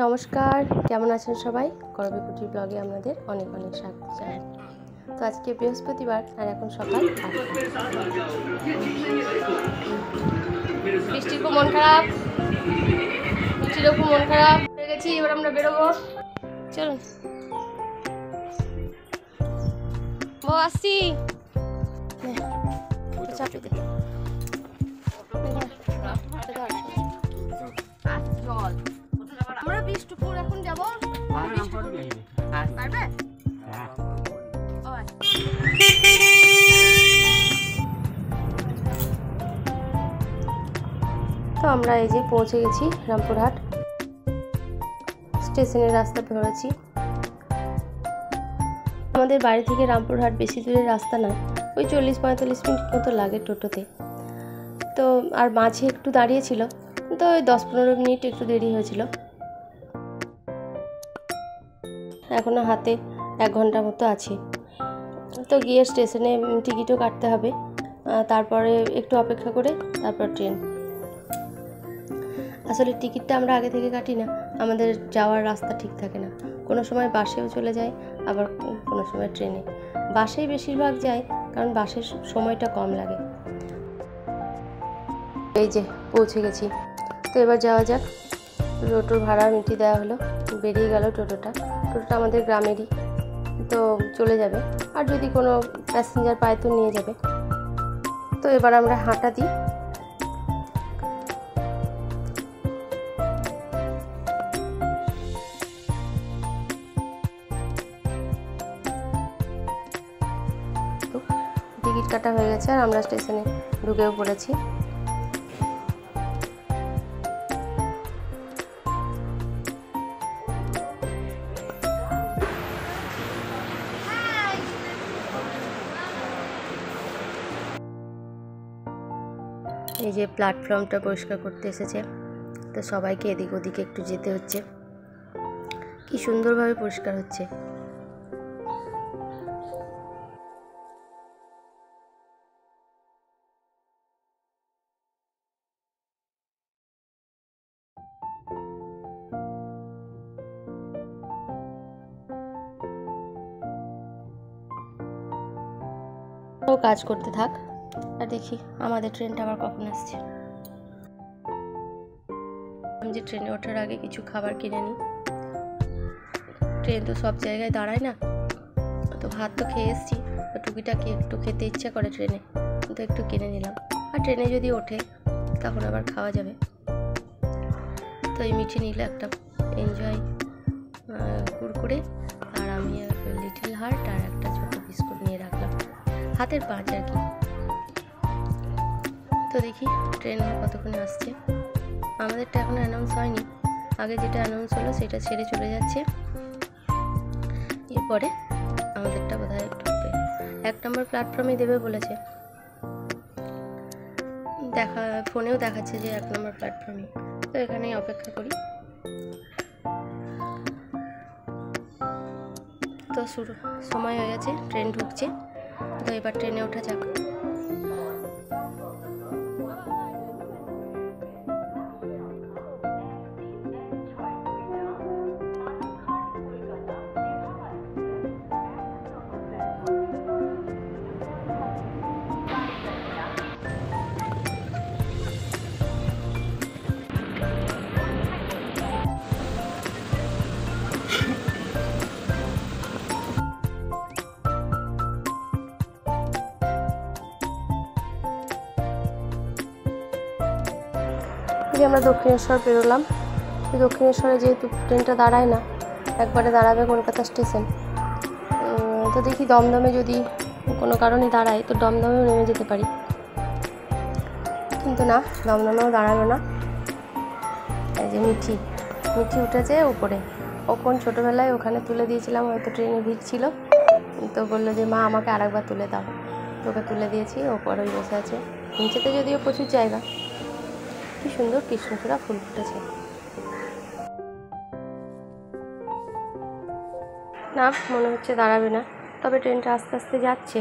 নমস্কার, কেমন আছেন সবাই? করবী কুটির ব্লগে আপনাদের অনেক অনেক স্বাগত জানাই। তো আজকে বৃহস্পতিবার আর এখন সকাল 8টা। বৃষ্টির খুব মন খারাপ, বৃষ্টিরও খুব মন খারাপ হয়ে গেছি। এবার আমরা বেরোবো, চলুন। ও আসছি, চাপিয়ে দে। আমরা বিষ্ণুপুর এখন যাবো। পারবে? তো আমরা এই যে পৌঁছে গেছি রামপুরহাট স্টেশনের রাস্তা ধরেছি। আমাদের বাড়ি থেকে রামপুরহাট বেশি দূরের রাস্তা না, ওই 40-45 মিনিট মতো লাগে টোটোতে। তো আর মাঝে একটু দাঁড়িয়েছিল, তো ওই 10-15 মিনিট একটু দেরি হয়েছিল। এখনও হাতে 1 ঘন্টা মতো আছে। তো গিয়ে স্টেশনে টিকিটও কাটতে হবে, তারপরে একটু অপেক্ষা করে তারপর ট্রেন। আসলে টিকিটটা আমরা আগে থেকে কাটি না, আমাদের যাওয়ার রাস্তা ঠিক থাকে না। কোনো সময় বাসেও চলে যায়, আবার কোনো সময় ট্রেনে। বাসেই বেশিরভাগ যায়, কারণ বাসের সময়টা কম লাগে। এই যে পৌঁছে গেছি, তো এবার যাওয়া যাক। টোটোর ভাড়া মিটিয়ে দেওয়া হলো, বেরিয়ে গেল টোটোটা আমাদের গ্রামেরই, তো চলে যাবে। আর যদি কোনো প্যাসেঞ্জার পায় তো নিয়ে যাবে। তো এবার আমরা হাঁটা দিই। টিকিট কাটা হয়ে গেছে আর আমরা স্টেশনে ঢুকেও পড়েছি। এই যে প্ল্যাটফর্মটা পরিষ্কার করতে এসেছে, তো সবাইকে এদিক ওদিকে একটু যেতে হচ্ছে। কি সুন্দরভাবে পরিষ্কার হচ্ছে। ও কাজ করতে থাক, আর দেখি আমাদের ট্রেনটা আবার কখন আসছে। আমি যে ট্রেনে ওঠার আগে কিছু খাবার কিনে নিই। ট্রেন তো সব জায়গায় দাঁড়ায় না, তো ভাত তো খেয়ে এসেছি, টুকিটাকি একটু খেতে ইচ্ছা করে ট্রেনে, তো একটু কিনে নিলাম। আর ট্রেনে যদি ওঠে তখন আবার খাওয়া যাবে। তো এই মিঠে নিলে একটা এনজয় কুরকুরে, আর আমি লিটল হার্ট আর একটা ছোট বিস্কুট নিয়ে রাখলাম, হাতের 5 আর কি। তো দেখি ট্রেন কতক্ষণে আসছে। আমাদেরটা এখনো অ্যানাউন্স হয়নি, আগে যেটা অ্যানাউন্স হলো সেটা ছেড়ে চলে যাচ্ছে। এরপরে আমাদেরটা বোধহয় ঢুকবে, 1 নম্বর প্ল্যাটফর্মে দেবে বলেছে। ফোনেও দেখাচ্ছে যে 1 নম্বর প্ল্যাটফর্মে। তো এখানেই অপেক্ষা করি। তো সময় হয়ে গেছে, ট্রেন ঢুকছে। তো এবার ট্রেনে ওঠা যাক। আমরা দক্ষিণেশ্বর বেরোলাম। দক্ষিণেশ্বরে যেহেতু ট্রেনটা দাঁড়ায় না, একবারে দাঁড়াবে কলকাতা স্টেশন। তো দেখি দমদমে যদি কোনো কারণে দাঁড়ায় তো দমদমেও নেমে যেতে পারি, কিন্তু না, দমদমেও দাঁড়ালো না। এই যে মিঠি উঠেছে উপরে। ওখান ছোটোবেলায় ওখানে তুলে দিয়েছিলাম, হয়তো ট্রেনে ভিড় ছিল, তো বললো যে মা আমাকে আরেকবার তুলে দাও। তোকে তুলে দিয়েছি, ওপরেই বসে আছে। নিচেতে যদিও প্রচুর জায়গা। কি সুন্দর কৃষ্ণচূড়া ফুল ফুটেছে। না, মনে হচ্ছে দাঁড়াবে না, তবে ট্রেনটা আস্তে আস্তে যাচ্ছে,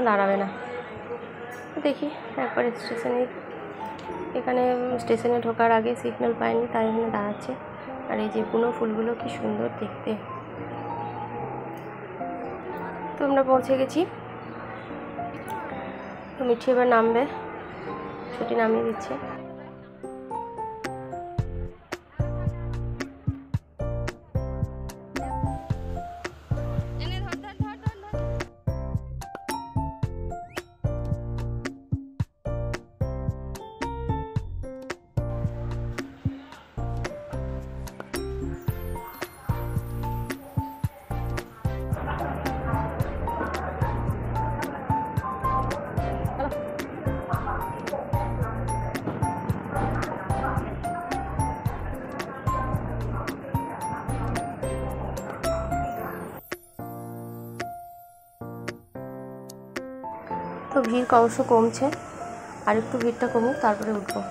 দাঁড়াবে না। দেখি একবার স্টেশনে, এখানে স্টেশনে ঢোকার আগে সিগন্যাল পাইনি, তাই এখানে দাঁড়াচ্ছে। আর এই যে বুনো ফুলগুলো কি সুন্দর দেখতে। তো আমরা পৌঁছে গেছি। তো মিঠি এবার নামবে, ছুটি নামিয়ে দিচ্ছে। তো ভিড় ক্রমশ কমছে, আর একটু ভিড়টা কমুক তারপরে উঠবো।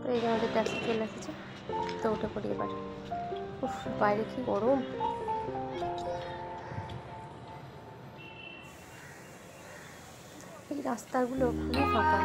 তো এই যে আমাদের ট্যাক্সি চলে এসেছে, তো উঠে পড়ি এবার। উফ, বাইরে কি গরম। এই রাস্তাগুলো খুবই ফাঁকা।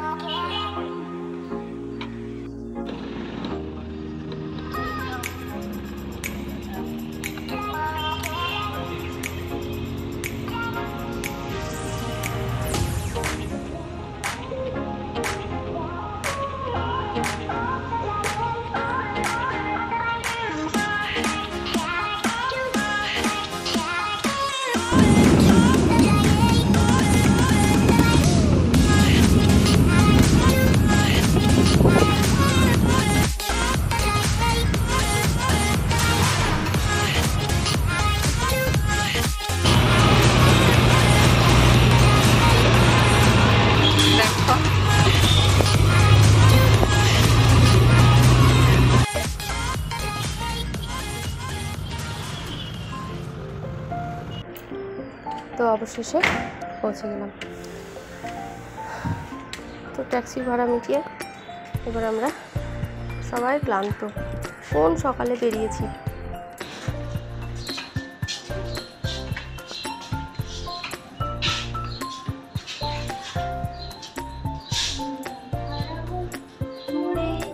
তো অবশেষে পৌঁছে গেলাম। তো ট্যাক্সি ভাড়া মিটিয়ে এবার আমরা সবাই ক্লান্ত, কোন সকালে বেরিয়েছি।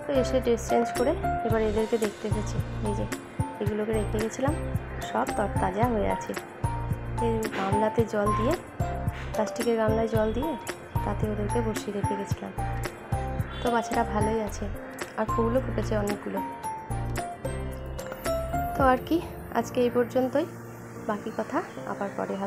তো এসে ড্রেস চেঞ্জ করে এবার এদেরকে দেখতে এসেছি। এই যে এগুলোকে রেখে গেছিলাম, সব তরতাজা হয়ে আছে। এই গামলাতে জল দিয়ে, প্লাস্টিকের গামলায় জল দিয়ে তাতে ওদেরকে বসিয়ে রেখে গেছিলাম। তো বাচ্চাটা ভালোই আছে, আর ফুলও ফুটেছে অনেকগুলো। তো আর কি, আজকে এই পর্যন্তই, বাকি কথা আবার পরে হবে।